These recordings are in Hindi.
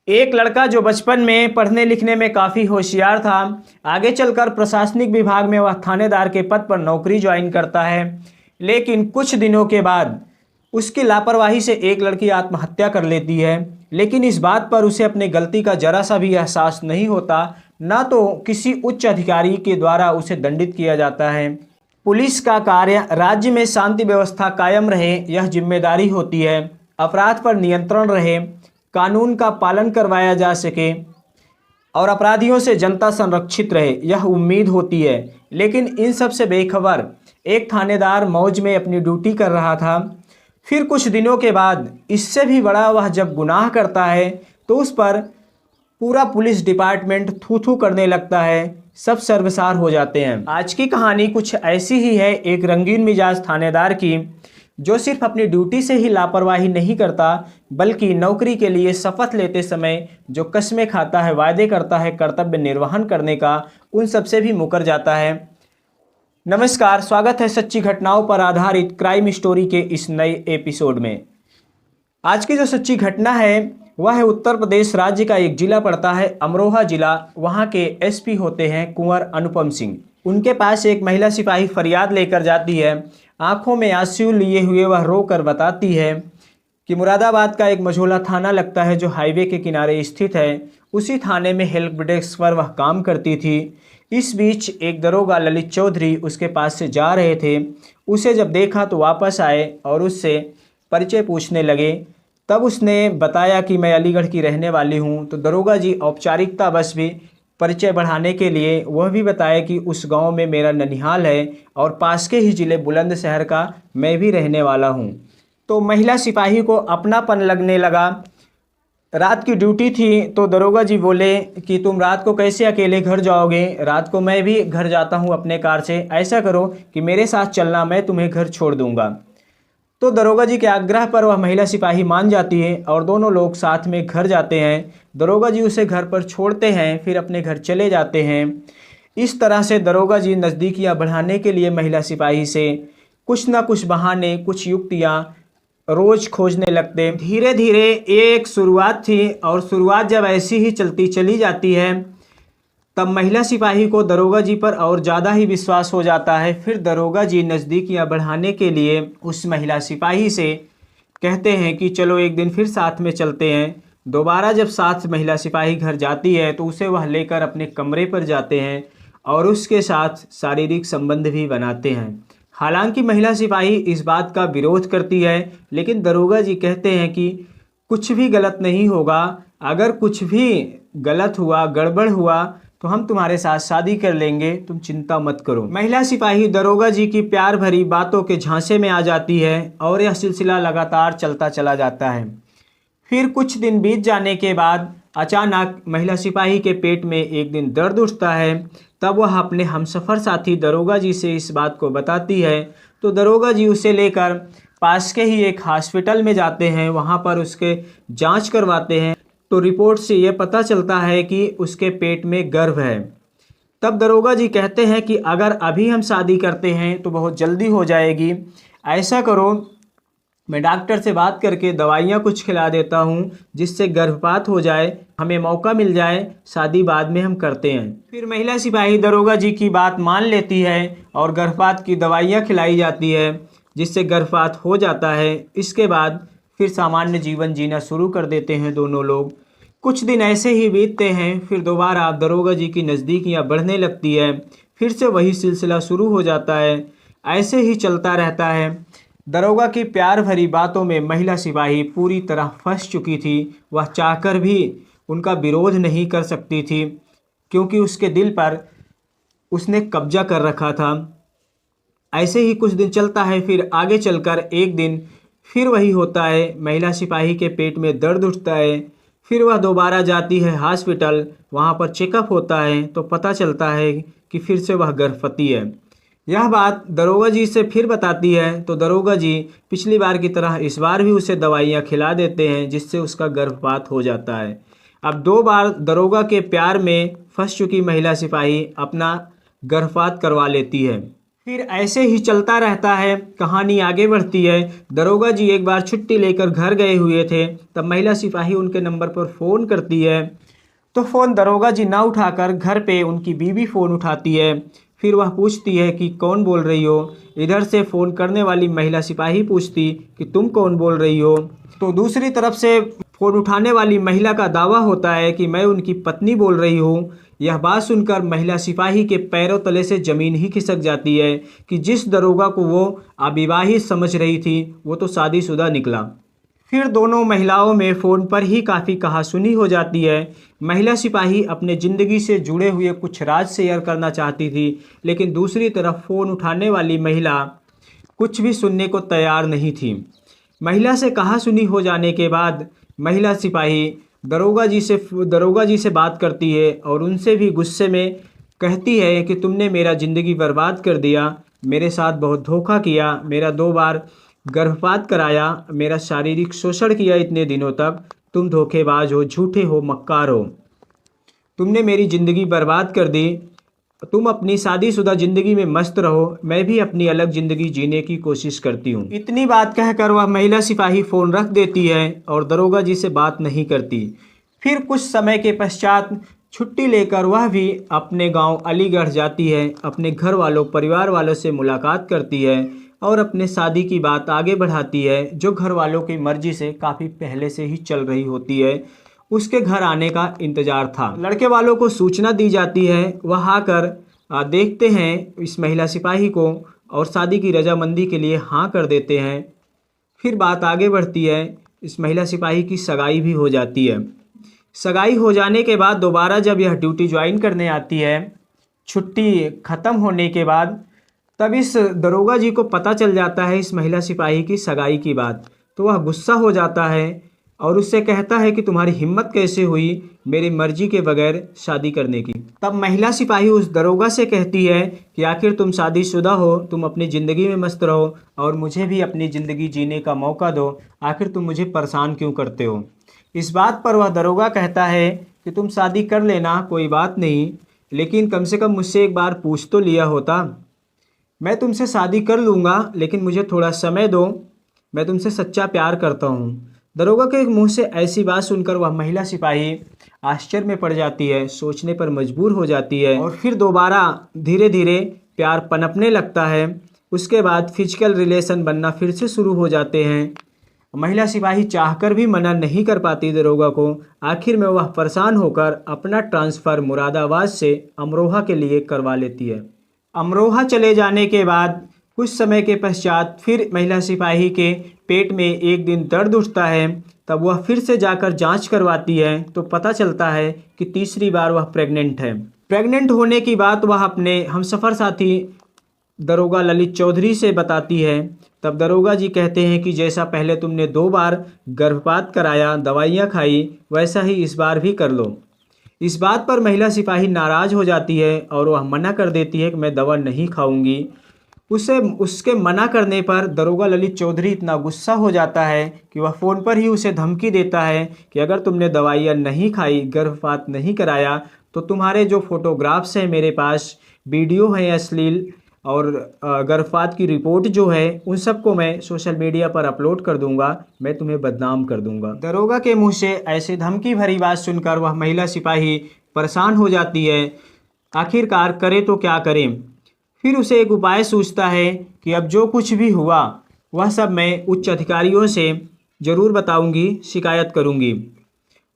एक लड़का जो बचपन में पढ़ने लिखने में काफ़ी होशियार था, आगे चलकर प्रशासनिक विभाग में वह थानेदार के पद पर नौकरी ज्वाइन करता है। लेकिन कुछ दिनों के बाद उसकी लापरवाही से एक लड़की आत्महत्या कर लेती है। लेकिन इस बात पर उसे अपनी गलती का जरा सा भी एहसास नहीं होता, ना तो किसी उच्च अधिकारी के द्वारा उसे दंडित किया जाता है। पुलिस का कार्य राज्य में शांति व्यवस्था कायम रहे, यह जिम्मेदारी होती है। अपराध पर नियंत्रण रहे, कानून का पालन करवाया जा सके और अपराधियों से जनता संरक्षित रहे, यह उम्मीद होती है। लेकिन इन सब से बेखबर एक थानेदार मौज में अपनी ड्यूटी कर रहा था। फिर कुछ दिनों के बाद इससे भी बड़ा वह जब गुनाह करता है तो उस पर पूरा पुलिस डिपार्टमेंट थू थू करने लगता है, सब शर्मसार हो जाते हैं। आज की कहानी कुछ ऐसी ही है, एक रंगीन मिजाज थानेदार की, जो सिर्फ अपनी ड्यूटी से ही लापरवाही नहीं करता बल्कि नौकरी के लिए शपथ लेते समय जो कस्में खाता है, वायदे करता है कर्तव्य निर्वहन करने का, उन सबसे भी मुकर जाता है। नमस्कार, स्वागत है सच्ची घटनाओं पर आधारित क्राइम स्टोरी के इस नए एपिसोड में। आज की जो सच्ची घटना है वह है उत्तर प्रदेश राज्य का एक जिला पड़ता है अमरोहा जिला। वहाँ के एसपी होते हैं कुंवर अनुपम सिंह। उनके पास एक महिला सिपाही फरियाद लेकर जाती है। आंखों में आंसू लिए हुए वह रो कर बताती है कि मुरादाबाद का एक मझोला थाना लगता है जो हाईवे के किनारे स्थित है, उसी थाने में हेल्प डेस्क पर वह काम करती थी। इस बीच एक दरोगा ललित चौधरी उसके पास से जा रहे थे। उसे जब देखा तो वापस आए और उससे परिचय पूछने लगे। तब उसने बताया कि मैं अलीगढ़ की रहने वाली हूँ। तो दरोगा जी औपचारिकता बस भी परिचय बढ़ाने के लिए वह भी बताया कि उस गांव में मेरा ननिहाल है और पास के ही ज़िले बुलंदशहर का मैं भी रहने वाला हूं। तो महिला सिपाही को अपनापन लगने लगा। रात की ड्यूटी थी तो दरोगा जी बोले कि तुम रात को कैसे अकेले घर जाओगे, रात को मैं भी घर जाता हूं अपने कार से, ऐसा करो कि मेरे साथ चलना, मैं तुम्हें घर छोड़ दूंगा। तो दरोगा जी के आग्रह पर वह महिला सिपाही मान जाती है और दोनों लोग साथ में घर जाते हैं। दरोगा जी उसे घर पर छोड़ते हैं, फिर अपने घर चले जाते हैं। इस तरह से दरोगा जी नज़दीकियां बढ़ाने के लिए महिला सिपाही से कुछ ना कुछ बहाने, कुछ युक्तियां रोज़ खोजने लगते। धीरे धीरे एक शुरुआत थी और शुरुआत जब ऐसी ही चलती चली जाती है तब महिला सिपाही को दरोगा जी पर और ज़्यादा ही विश्वास हो जाता है। फिर दरोगा जी नज़दीकियां बढ़ाने के लिए उस महिला सिपाही से कहते हैं कि चलो एक दिन फिर साथ में चलते हैं। दोबारा जब साथ महिला सिपाही घर जाती है तो उसे वह लेकर अपने कमरे पर जाते हैं और उसके साथ शारीरिक संबंध भी बनाते हैं। हालांकि महिला सिपाही इस बात का विरोध करती है, लेकिन दरोगा जी कहते हैं कि कुछ भी गलत नहीं होगा, अगर कुछ भी गलत हुआ, गड़बड़ हुआ तो हम तुम्हारे साथ शादी कर लेंगे, तुम चिंता मत करो। महिला सिपाही दरोगा जी की प्यार भरी बातों के झांसे में आ जाती है और यह सिलसिला लगातार चलता चला जाता है। फिर कुछ दिन बीत जाने के बाद अचानक महिला सिपाही के पेट में एक दिन दर्द उठता है। तब वह अपने हमसफ़र साथी दरोगा जी से इस बात को बताती है। तो दरोगा जी उसे लेकर पास के ही एक हॉस्पिटल में जाते हैं, वहाँ पर उसके जांच करवाते हैं। तो रिपोर्ट से ये पता चलता है कि उसके पेट में गर्भ है। तब दरोगा जी कहते हैं कि अगर अभी हम शादी करते हैं तो बहुत जल्दी हो जाएगी, ऐसा करो मैं डॉक्टर से बात करके दवाइयाँ कुछ खिला देता हूँ जिससे गर्भपात हो जाए, हमें मौका मिल जाए, शादी बाद में हम करते हैं। फिर महिला सिपाही दरोगा जी की बात मान लेती है और गर्भपात की दवाइयाँ खिलाई जाती है जिससे गर्भपात हो जाता है। इसके बाद फिर सामान्य जीवन जीना शुरू कर देते हैं दोनों लोग। कुछ दिन ऐसे ही बीतते हैं। फिर दोबारा दरोगा जी की नज़दीकियाँ बढ़ने लगती है, फिर से वही सिलसिला शुरू हो जाता है। ऐसे ही चलता रहता है। दरोगा की प्यार भरी बातों में महिला सिपाही पूरी तरह फंस चुकी थी। वह चाहकर भी उनका विरोध नहीं कर सकती थी क्योंकि उसके दिल पर उसने कब्जा कर रखा था। ऐसे ही कुछ दिन चलता है। फिर आगे चलकर एक दिन फिर वही होता है, महिला सिपाही के पेट में दर्द उठता है। फिर वह दोबारा जाती है हॉस्पिटल, वहाँ पर चेकअप होता है तो पता चलता है कि फिर से वह गर्भवती है। यह बात दरोगा जी से फिर बताती है तो दरोगा जी पिछली बार की तरह इस बार भी उसे दवाइयाँ खिला देते हैं जिससे उसका गर्भपात हो जाता है। अब दो बार दरोगा के प्यार में फंस चुकी महिला सिपाही अपना गर्भपात करवा लेती है। फिर ऐसे ही चलता रहता है, कहानी आगे बढ़ती है। दरोगा जी एक बार छुट्टी लेकर घर गए हुए थे, तब महिला सिपाही उनके नंबर पर फ़ोन करती है। तो फ़ोन दरोगा जी ना उठाकर घर पे उनकी बीवी फ़ोन उठाती है। फिर वह पूछती है कि कौन बोल रही हो। इधर से फ़ोन करने वाली महिला सिपाही पूछती कि तुम कौन बोल रही हो। तो दूसरी तरफ से फ़ोन उठाने वाली महिला का दावा होता है कि मैं उनकी पत्नी बोल रही हूँ। यह बात सुनकर महिला सिपाही के पैरों तले से ज़मीन ही खिसक जाती है कि जिस दरोगा को वो अविवाहित समझ रही थी वो तो शादीशुदा निकला। फिर दोनों महिलाओं में फ़ोन पर ही काफ़ी कहासुनी हो जाती है। महिला सिपाही अपने ज़िंदगी से जुड़े हुए कुछ राज शेयर करना चाहती थी, लेकिन दूसरी तरफ फ़ोन उठाने वाली महिला कुछ भी सुनने को तैयार नहीं थी। महिला से कहासुनी हो जाने के बाद महिला सिपाही दरोगा जी से बात करती है और उनसे भी गुस्से में कहती है कि तुमने मेरा ज़िंदगी बर्बाद कर दिया, मेरे साथ बहुत धोखा किया, मेरा 2 बार गर्भपात कराया, मेरा शारीरिक शोषण किया इतने दिनों तक। तुम धोखेबाज हो, झूठे हो, मक्कार हो। तुमने मेरी ज़िंदगी बर्बाद कर दी। तुम अपनी शादीशुदा ज़िंदगी में मस्त रहो, मैं भी अपनी अलग ज़िंदगी जीने की कोशिश करती हूँ। इतनी बात कहकर वह महिला सिपाही फ़ोन रख देती है और दरोगा जी से बात नहीं करती। फिर कुछ समय के पश्चात छुट्टी लेकर वह भी अपने गांव अलीगढ़ जाती है, अपने घर वालों परिवार वालों से मुलाकात करती है और अपने शादी की बात आगे बढ़ाती है, जो घर वालों की मर्ज़ी से काफ़ी पहले से ही चल रही होती है। उसके घर आने का इंतज़ार था। लड़के वालों को सूचना दी जाती है, वह आकर देखते हैं इस महिला सिपाही को और शादी की रजामंदी के लिए हाँ कर देते हैं। फिर बात आगे बढ़ती है, इस महिला सिपाही की सगाई भी हो जाती है। सगाई हो जाने के बाद दोबारा जब यह ड्यूटी ज्वाइन करने आती है, छुट्टी ख़त्म होने के बाद, तब इस दरोगा जी को पता चल जाता है इस महिला सिपाही की सगाई की बात। तो वह गुस्सा हो जाता है और उससे कहता है कि तुम्हारी हिम्मत कैसे हुई मेरी मर्जी के बगैर शादी करने की। तब महिला सिपाही उस दरोगा से कहती है कि आखिर तुम शादीशुदा हो, तुम अपनी ज़िंदगी में मस्त रहो और मुझे भी अपनी ज़िंदगी जीने का मौका दो, आखिर तुम मुझे परेशान क्यों करते हो। इस बात पर वह दरोगा कहता है कि तुम शादी कर लेना, कोई बात नहीं, लेकिन कम से कम मुझसे एक बार पूछ तो लिया होता। मैं तुमसे शादी कर लूँगा, लेकिन मुझे थोड़ा समय दो, मैं तुमसे सच्चा प्यार करता हूँ। दरोगा के मुंह से ऐसी बात सुनकर वह महिला सिपाही आश्चर्य में पड़ जाती है, सोचने पर मजबूर हो जाती है और फिर दोबारा धीरे धीरे प्यार पनपने लगता है। उसके बाद फिजिकल रिलेशन बनना फिर से शुरू हो जाते हैं। महिला सिपाही चाहकर भी मना नहीं कर पाती दरोगा को। आखिर में वह परेशान होकर अपना ट्रांसफ़र मुरादाबाद से अमरोहा के लिए करवा लेती है। अमरोहा चले जाने के बाद कुछ समय के पश्चात फिर महिला सिपाही के पेट में एक दिन दर्द उठता है। तब वह फिर से जाकर जांच करवाती है तो पता चलता है कि तीसरी बार वह प्रेग्नेंट है। प्रेग्नेंट होने की बात वह अपने हमसफ़र साथी दरोगा ललित चौधरी से बताती है। तब दरोगा जी कहते हैं कि जैसा पहले तुमने 2 बार गर्भपात कराया, दवाइयाँ खाई, वैसा ही इस बार भी कर लो। इस बात पर महिला सिपाही नाराज़ हो जाती है और वह मना कर देती है कि मैं दवा नहीं खाऊंगी। उसके मना करने पर दरोगा ललित चौधरी इतना गुस्सा हो जाता है कि वह फ़ोन पर ही उसे धमकी देता है कि अगर तुमने दवाइयाँ नहीं खाई, गर्भपात नहीं कराया, तो तुम्हारे जो फ़ोटोग्राफ्स हैं मेरे पास, वीडियो हैं अश्लील और गर्भपात की रिपोर्ट जो है, उन सबको मैं सोशल मीडिया पर अपलोड कर दूंगा, मैं तुम्हें बदनाम कर दूंगा। दरोगा के मुंह से ऐसे धमकी भरी बात सुनकर वह महिला सिपाही परेशान हो जाती है। आखिरकार करे तो क्या करें। फिर उसे एक उपाय सूझता है कि अब जो कुछ भी हुआ वह सब मैं उच्च अधिकारियों से ज़रूर बताऊंगी, शिकायत करूंगी।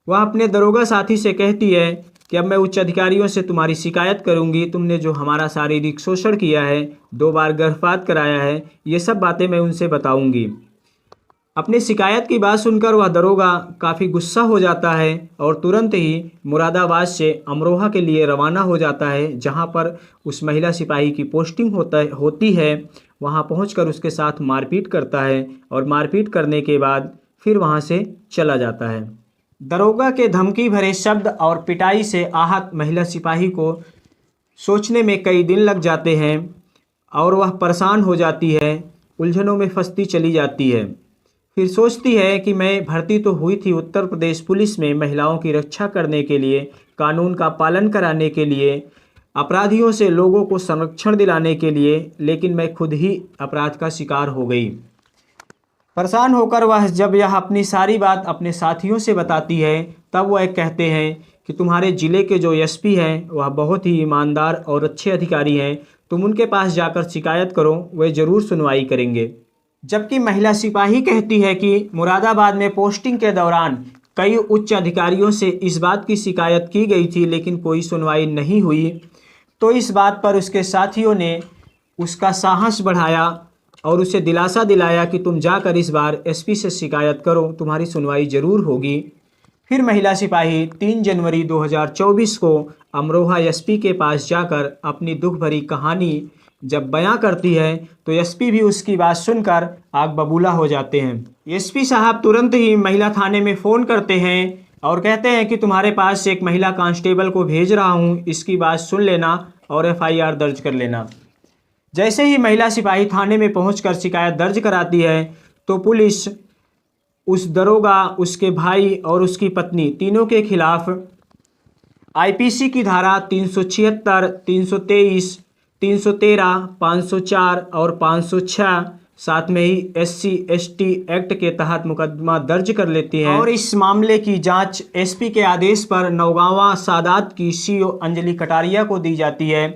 वह अपने दरोगा साथी से कहती है कि अब मैं उच्च अधिकारियों से तुम्हारी शिकायत करूंगी, तुमने जो हमारा शारीरिक शोषण किया है, 2 बार गर्भपात कराया है, ये सब बातें मैं उनसे बताऊंगी। अपनी शिकायत की बात सुनकर वह दरोगा काफ़ी गुस्सा हो जाता है और तुरंत ही मुरादाबाद से अमरोहा के लिए रवाना हो जाता है, जहां पर उस महिला सिपाही की पोस्टिंग होती है। वहां पहुंचकर उसके साथ मारपीट करता है और मारपीट करने के बाद फिर वहां से चला जाता है। दरोगा के धमकी भरे शब्द और पिटाई से आहत महिला सिपाही को सोचने में कई दिन लग जाते हैं और वह परेशान हो जाती है, उलझनों में फंसती चली जाती है। फिर सोचती है कि मैं भर्ती तो हुई थी उत्तर प्रदेश पुलिस में महिलाओं की रक्षा करने के लिए, कानून का पालन कराने के लिए, अपराधियों से लोगों को संरक्षण दिलाने के लिए, लेकिन मैं खुद ही अपराध का शिकार हो गई। परेशान होकर वह जब यह अपनी सारी बात अपने साथियों से बताती है, तब वह कहते हैं कि तुम्हारे ज़िले के जो एसपी हैं वह बहुत ही ईमानदार और अच्छे अधिकारी हैं, तुम उनके पास जाकर शिकायत करो, वे ज़रूर सुनवाई करेंगे। जबकि महिला सिपाही कहती है कि मुरादाबाद में पोस्टिंग के दौरान कई उच्च अधिकारियों से इस बात की शिकायत की गई थी, लेकिन कोई सुनवाई नहीं हुई। तो इस बात पर उसके साथियों ने उसका साहस बढ़ाया और उसे दिलासा दिलाया कि तुम जाकर इस बार एसपी से शिकायत करो, तुम्हारी सुनवाई ज़रूर होगी। फिर महिला सिपाही 3 जनवरी 2024 को अमरोहा एसपी के पास जाकर अपनी दुख भरी कहानी जब बयां करती है, तो एसपी भी उसकी बात सुनकर आग बबूला हो जाते हैं। एसपी साहब तुरंत ही महिला थाने में फ़ोन करते हैं और कहते हैं कि तुम्हारे पास एक महिला कांस्टेबल को भेज रहा हूं, इसकी बात सुन लेना और एफआईआर दर्ज कर लेना। जैसे ही महिला सिपाही थाने में पहुंचकर शिकायत दर्ज कराती है, तो पुलिस उस दरोगा, उसके भाई और उसकी पत्नी तीनों के खिलाफ आईपीसी की धारा 376, 323, 313, 504 और 506 साथ में ही SC/ST एक्ट के तहत मुकदमा दर्ज कर लेती है। और इस मामले की जांच एसपी के आदेश पर नौगांवा सादात की सीओ अंजलि कटारिया को दी जाती है।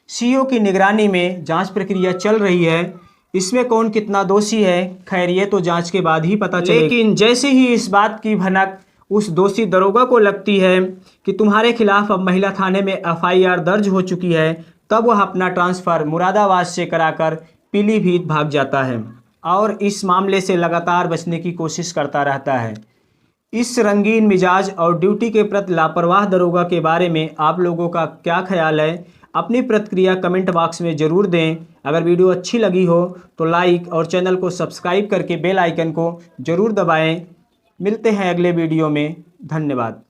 सीओ की निगरानी में जांच प्रक्रिया चल रही है। इसमें कौन कितना दोषी है, खैर ये तो जांच के बाद ही पता चलेगा। लेकिन जैसे ही इस बात की भनक उस दोषी दरोगा को लगती है कि तुम्हारे खिलाफ अब महिला थाने में एफआईआर दर्ज हो चुकी है, तब वह अपना ट्रांसफ़र मुरादाबाद से कराकर पीलीभीत भाग जाता है और इस मामले से लगातार बचने की कोशिश करता रहता है। इस रंगीन मिजाज और ड्यूटी के प्रति लापरवाह दरोगा के बारे में आप लोगों का क्या ख्याल है? अपनी प्रतिक्रिया कमेंट बॉक्स में ज़रूर दें। अगर वीडियो अच्छी लगी हो तो लाइक और चैनल को सब्सक्राइब करके बेल आइकन को ज़रूर दबाएं। मिलते हैं अगले वीडियो में। धन्यवाद।